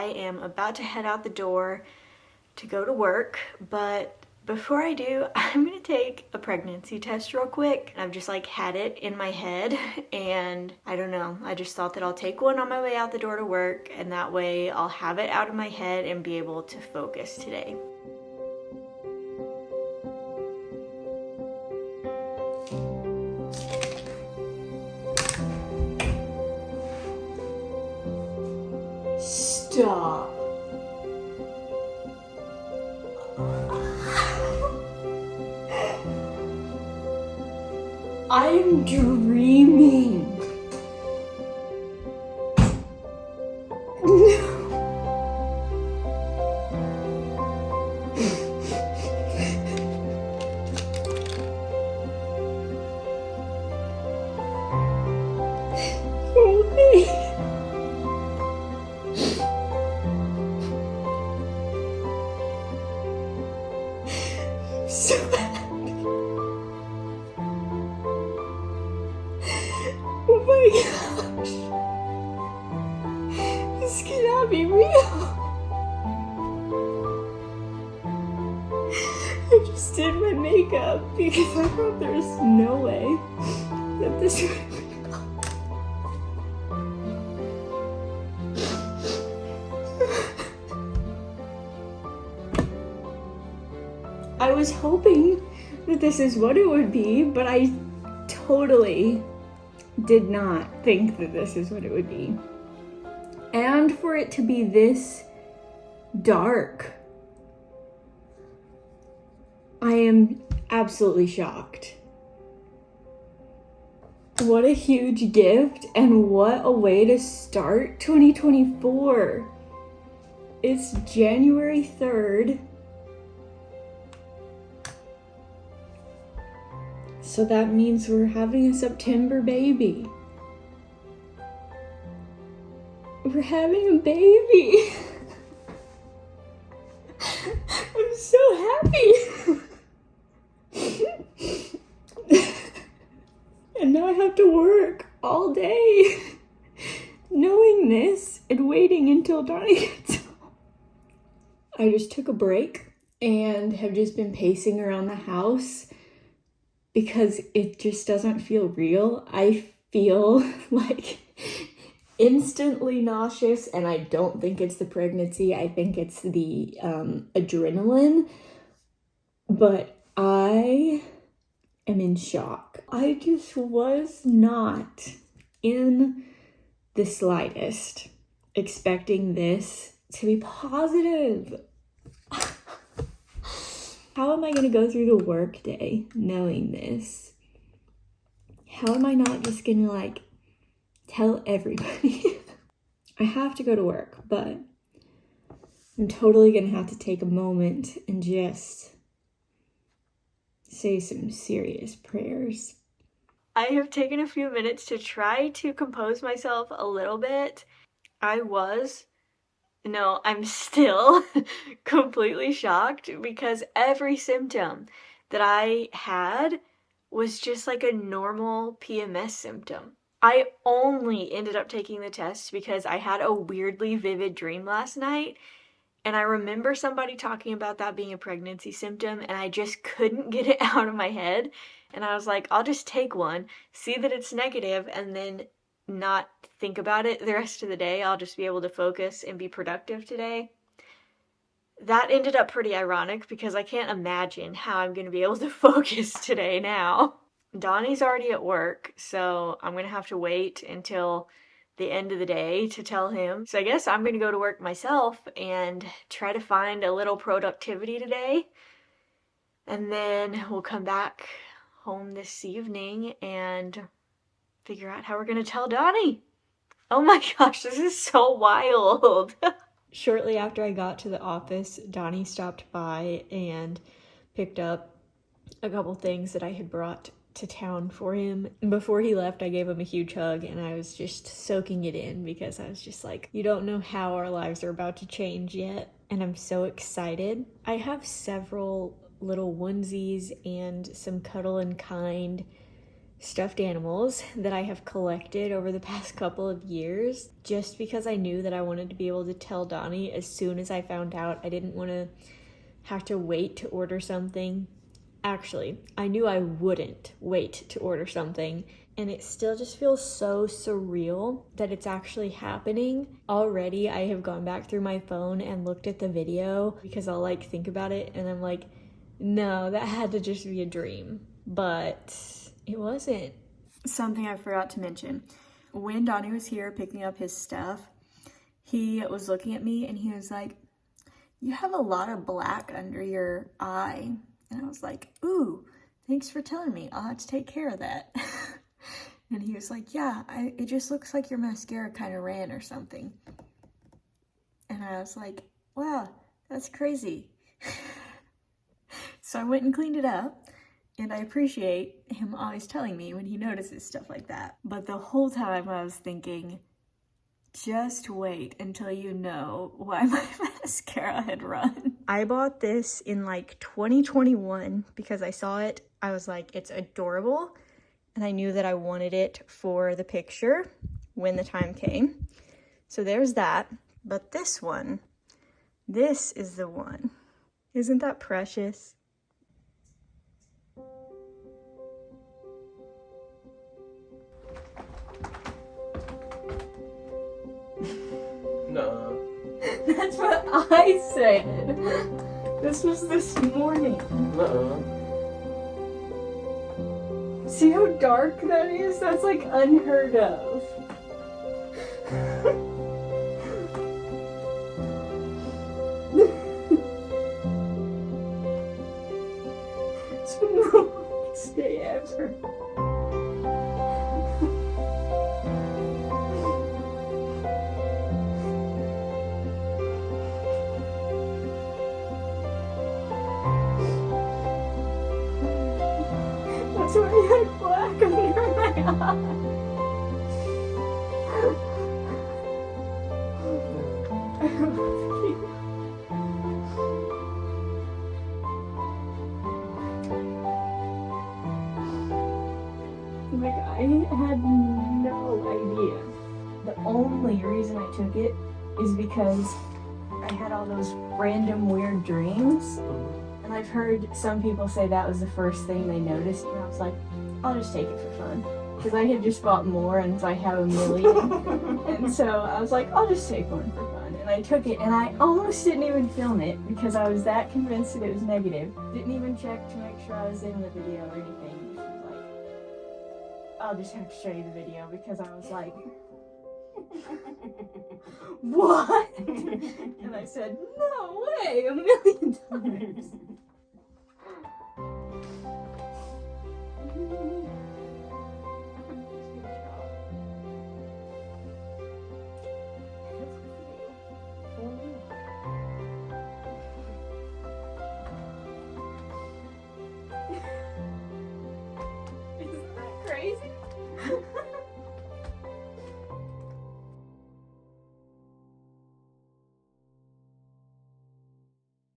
I am about to head out the door to go to work, but before I do, I'm gonna take a pregnancy test real quick. I've just like had it in my head and I don't know, I just thought that I'll take one on my way out the door to work, and that way I'll have it out of my head and be able to focus today. Stop. I'm dreaming. So happy. Oh my gosh. This cannot be real. I just did my makeup because I thought there was no way that this would be real. I was hoping that this is what it would be, but I totally did not think that this is what it would be. And for it to be this dark, I am absolutely shocked. What a huge gift, and what a way to start 2024. It's January 3rd. So that means we're having a September baby. We're having a baby. I'm so happy. And now I have to work all day knowing this and waiting until Donnie gets home. I just took a break and have just been pacing around the house because it just doesn't feel real. I feel like instantly nauseous, and I don't think it's the pregnancy. I think it's the adrenaline, but I am in shock. I just was not in the slightest expecting this to be positive. How am I going to go through the work day knowing this? How am I not just going to tell everybody? I have to go to work, but I'm totally going to have to take a moment and just say some serious prayers. I have taken a few minutes to try to compose myself a little bit. I'm still completely shocked because every symptom that I had was just like a normal PMS symptom. I only ended up taking the test because I had a weirdly vivid dream last night, and I remember somebody talking about that being a pregnancy symptom, and I just couldn't get it out of my head. And I was like, I'll just take one, see that it's negative, and then not think about it the rest of the day. I'll just be able to focus and be productive today. That ended up pretty ironic because I can't imagine how I'm going to be able to focus today now. Donnie's already at work, so I'm going to have to wait until the end of the day to tell him. So I guess I'm going to go to work myself and try to find a little productivity today. And then we'll come back home this evening and figure out how we're going to tell Donnie. Oh my gosh, this is so wild. Shortly after I got to the office, Donnie stopped by and picked up a couple things that I had brought to town for him. Before he left, I gave him a huge hug, and I was just soaking it in because I was just like, you don't know how our lives are about to change yet, and I'm so excited. I have several little onesies and some Cuddle and Kind stuffed animals that I have collected over the past couple of years, just because I knew that I wanted to be able to tell Donnie as soon as I found out. I didn't want to have to wait to order something. Actually, I knew I wouldn't wait to order something, and it still just feels so surreal that it's actually happening. Already, I have gone back through my phone and looked at the video because I'll like think about it and I'm like, no, that had to just be a dream. But it wasn't. Something I forgot to mention. When Donnie was here picking up his stuff, he was looking at me and he was like, "You have a lot of black under your eye." And I was like, "Ooh, thanks for telling me. I'll have to take care of that." And he was like, "Yeah, it just looks like your mascara kind of ran or something." And I was like, "Wow, that's crazy." So I went and cleaned it up, and I appreciate him always telling me when he notices stuff like that. But the whole time I was thinking, just wait until you know why my mascara had run. I bought this in like 2021 because I saw it. I was like, it's adorable. And I knew that I wanted it for the picture when the time came. So there's that. But this one, this is the one. Isn't that precious? No. That's what I said. This was this morning. See how dark that is? That's like unheard of. It's been the longest day ever. That's why I had black under my eye. Like, I had no idea. The only reason I took it is because I had all those random weird dreams. And I've heard some people say that was the first thing they noticed, and I was like, I'll just take it for fun. Because I had just bought more, and so I have a million. And so I was like, I'll just take one for fun. And I took it, and I almost didn't even film it because I was that convinced that it was negative. Didn't even check to make sure I was in the video or anything. Just was like, I'll just have to show you the video because I was like, what? And I said, no way, a million times.